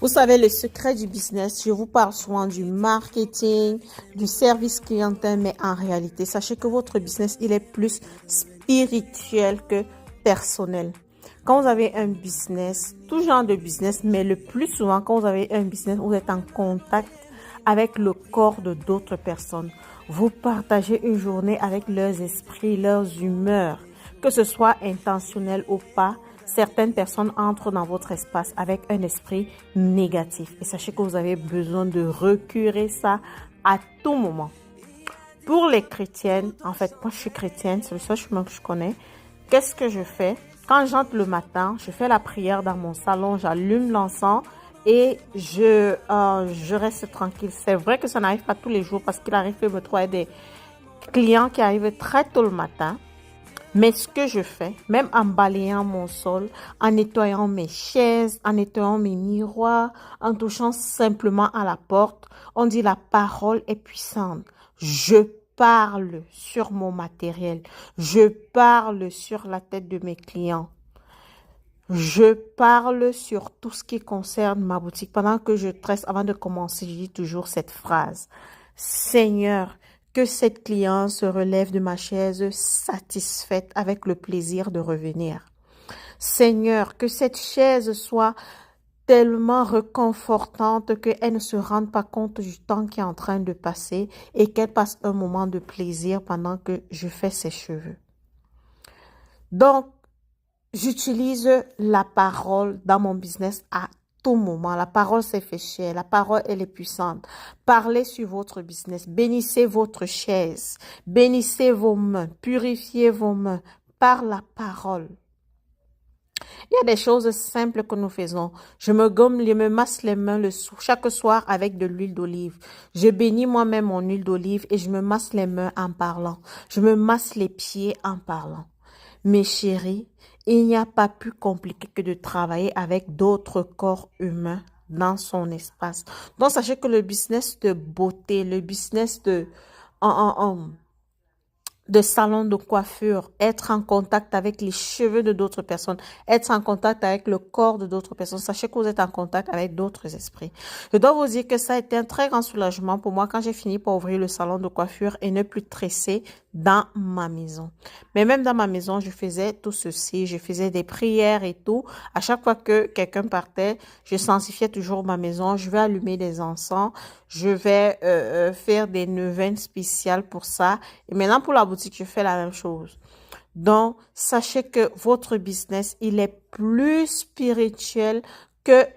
Vous savez, le secret du business, je vous parle souvent du marketing, du service clientèle, mais en réalité, sachez que votre business, il est plus spirituel que personnel. Quand vous avez un business, tout genre de business, mais le plus souvent, quand vous avez un business, vous êtes en contact avec le corps de d'autres personnes. Vous partagez une journée avec leurs esprits, leurs humeurs, que ce soit intentionnel ou pas. Certaines personnes entrent dans votre espace avec un esprit négatif. Et sachez que vous avez besoin de recurer ça à tout moment. Pour les chrétiennes, en fait, moi je suis chrétienne, c'est le seul chemin que je connais. Qu'est-ce que je fais? Quand j'entre le matin, je fais la prière dans mon salon, j'allume l'encens et je reste tranquille. C'est vrai que ça n'arrive pas tous les jours parce qu'il arrive que me trouver des clients qui arrivent très tôt le matin. Mais ce que je fais, même en balayant mon sol, en nettoyant mes chaises, en nettoyant mes miroirs, en touchant simplement à la porte, on dit la parole est puissante. Je parle sur mon matériel. Je parle sur la tête de mes clients. Je parle sur tout ce qui concerne ma boutique. Pendant que je tresse, avant de commencer, je dis toujours cette phrase. Seigneur, que cette cliente se relève de ma chaise satisfaite avec le plaisir de revenir. Seigneur, que cette chaise soit tellement réconfortante qu'elle ne se rende pas compte du temps qui est en train de passer et qu'elle passe un moment de plaisir pendant que je fais ses cheveux. Donc, j'utilise la parole dans mon business à tout moment. La parole s'est fait chère. La parole, elle est puissante. Parlez sur votre business. Bénissez votre chaise. Bénissez vos mains. Purifiez vos mains par la parole. Il y a des choses simples que nous faisons. Je me masse les mains chaque soir avec de l'huile d'olive. Je bénis moi-même mon huile d'olive et je me masse les mains en parlant. Je me masse les pieds en parlant. Mes chéris, il n'y a pas plus compliqué que de travailler avec d'autres corps humains dans son espace. Donc, sachez que le business de beauté, le business de salon de coiffure, être en contact avec les cheveux de d'autres personnes, être en contact avec le corps de d'autres personnes. Sachez que vous êtes en contact avec d'autres esprits. Je dois vous dire que ça a été un très grand soulagement pour moi quand j'ai fini par ouvrir le salon de coiffure et ne plus tresser dans ma maison. Mais même dans ma maison, je faisais tout ceci. Je faisais des prières et tout. À chaque fois que quelqu'un partait, je sanctifiais toujours ma maison. Je vais allumer des encens. Je vais faire des neuvaines spéciales pour ça. Et maintenant, pour la boutique, je fais la même chose. Donc, sachez que votre business, il est plus spirituel que